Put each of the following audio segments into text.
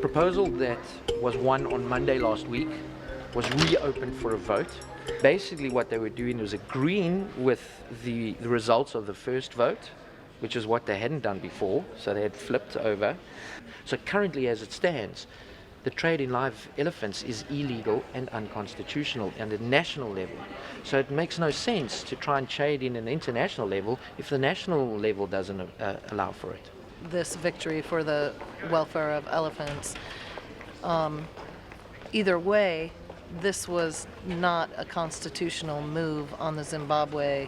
proposal that was won on Monday last week was reopened for a vote. Basically what they were doing was agreeing with the results of the first vote, which is what they hadn't done before, so they had flipped over. So currently as it stands, the trade in live elephants is illegal and unconstitutional at the national level. So it makes no sense to try and trade in an international level if the national level doesn't allow for it. This victory for the welfare of elephants, either way, this was not a constitutional move on the Zimbabwe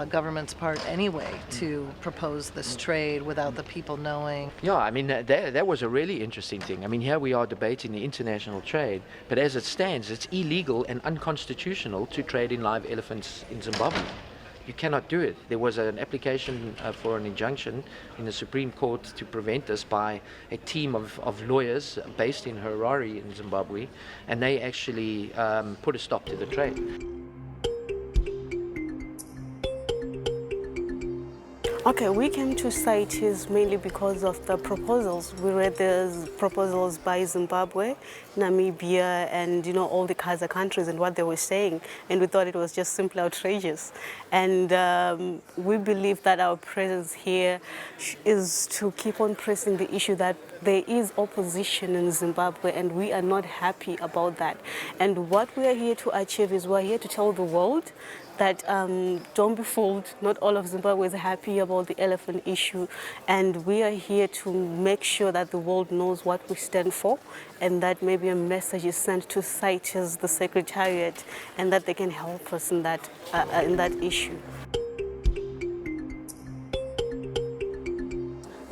government's part anyway to propose this trade without the people knowing. Yeah, I mean, that was a really interesting thing. I mean, here we are debating the international trade, but as it stands, it's illegal and unconstitutional to trade in live elephants in Zimbabwe. You cannot do it. There was an application for an injunction in the Supreme Court to prevent this by a team of lawyers based in Harare in Zimbabwe, and they actually put a stop to the trade. Okay, we came to CITES mainly because of the proposals. We read the proposals by Zimbabwe, Namibia, and all the Kaiser countries and what they were saying, and we thought it was just simply outrageous. And we believe that our presence here is to keep on pressing the issue that there is opposition in Zimbabwe, and we are not happy about that. And what we are here to achieve is we're here to tell the world that don't be fooled, not all of Zimbabwe is happy about the elephant issue, and we are here to make sure that the world knows what we stand for, and that maybe a message is sent to CITES, the Secretariat, and that they can help us in that issue.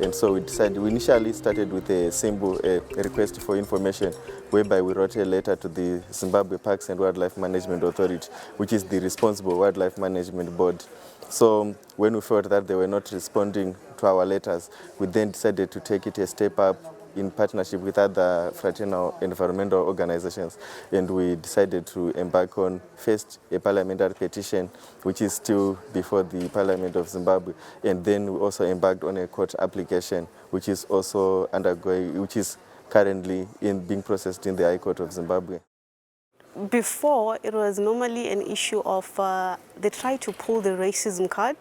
And so we initially started with a simple request for information, whereby we wrote a letter to the Zimbabwe Parks and Wildlife Management Authority, which is the responsible wildlife management board. So when we felt that they were not responding to our letters, we then decided to take it a step up in partnership with other fraternal environmental organizations, and we decided to embark on first a parliamentary petition, which is still before the Parliament of Zimbabwe, and then we also embarked on a court application, which is also undergoing, which is currently being processed in the High Court of Zimbabwe. Before, it was normally an issue of they try to pull the racism card,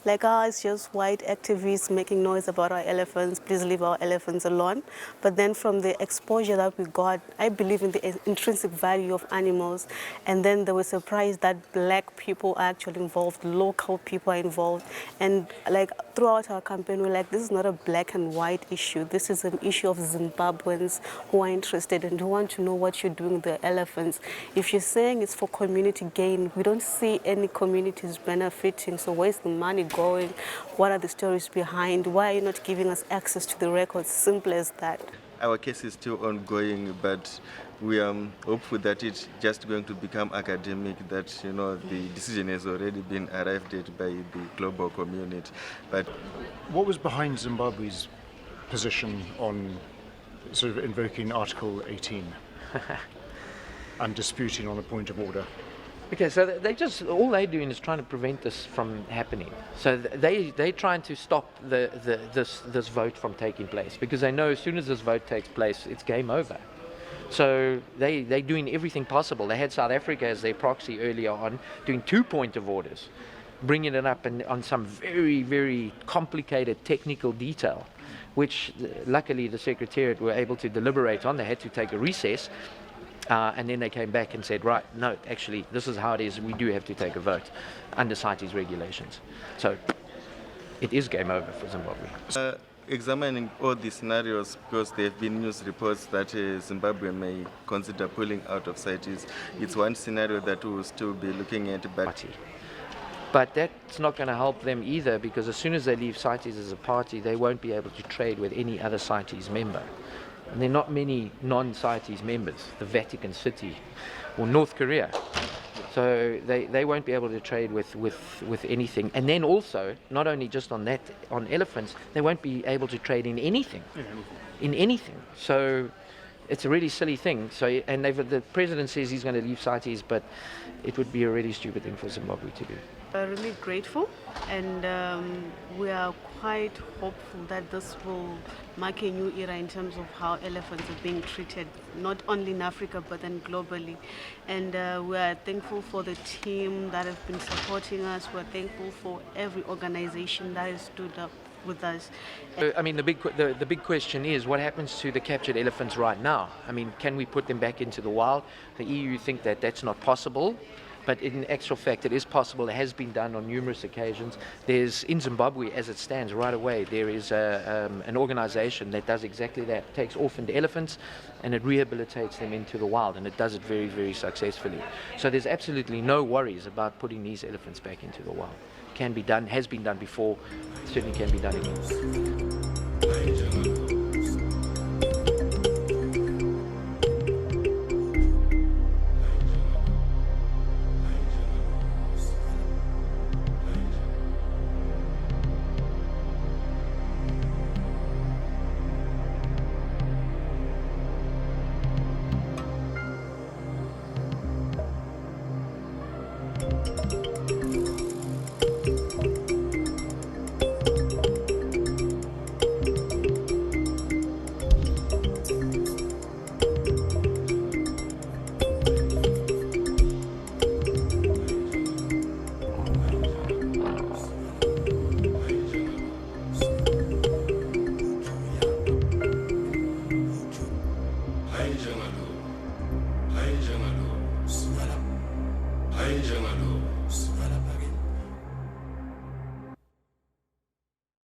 like, it's just white activists making noise about our elephants, please leave our elephants alone. But then from the exposure that we got, I believe in the intrinsic value of animals, and then they were surprised that black people are actually involved, local people are involved, and like throughout our campaign, we're like, this is not a black and white issue, this is an issue of Zimbabweans who are interested and who want to know what you're doing with the elephants. If you're saying it's for community gain, we don't see any communities benefiting, so where's the money going? What are the stories behind? Why are you not giving us access to the records? Simple as that. Our case is still ongoing, but we are hopeful that it's just going to become academic, that the decision has already been arrived at by the global community. But what was behind Zimbabwe's position on sort of invoking Article 18 and disputing on a point of order? Okay, so all they're doing is trying to prevent this from happening. So they're trying to stop this vote from taking place, because they know as soon as this vote takes place, it's game over. So they're doing everything possible. They had South Africa as their proxy earlier on, doing 2 point of orders, bringing it up on some very, very complicated technical detail, which luckily the Secretariat were able to deliberate on. They had to take a recess. And then they came back and said, right, no, actually, this is how it is. We do have to take a vote under CITES regulations. So it is game over for Zimbabwe. Examining all the scenarios, because there have been news reports that Zimbabwe may consider pulling out of CITES, it's one scenario that we will still be looking at. But that's not going to help them either, because as soon as they leave CITES as a party, they won't be able to trade with any other CITES member. And there are not many non-CITES members, the Vatican City or North Korea. So they won't be able to trade with anything. And then also, not only just on elephants, they won't be able to trade in anything. In anything. So it's a really silly thing. So, and the president says he's going to leave CITES, but it would be a really stupid thing for Zimbabwe to do. We're really grateful, and we are quite hopeful that this will mark a new era in terms of how elephants are being treated, not only in Africa but then globally. And we are thankful for the team that have been supporting us. We're thankful for every organization that has stood up with us. I mean, the big question is what happens to the captured elephants right now? I mean, can we put them back into the wild? The EU think that that's not possible. But in actual fact, it is possible. It has been done on numerous occasions. There's, in Zimbabwe, as it stands right away, there is an organization that does exactly that. It takes orphaned elephants and it rehabilitates them into the wild, and it does it very, very successfully. So there's absolutely no worries about putting these elephants back into the wild. Can be done, has been done before, certainly can be done again.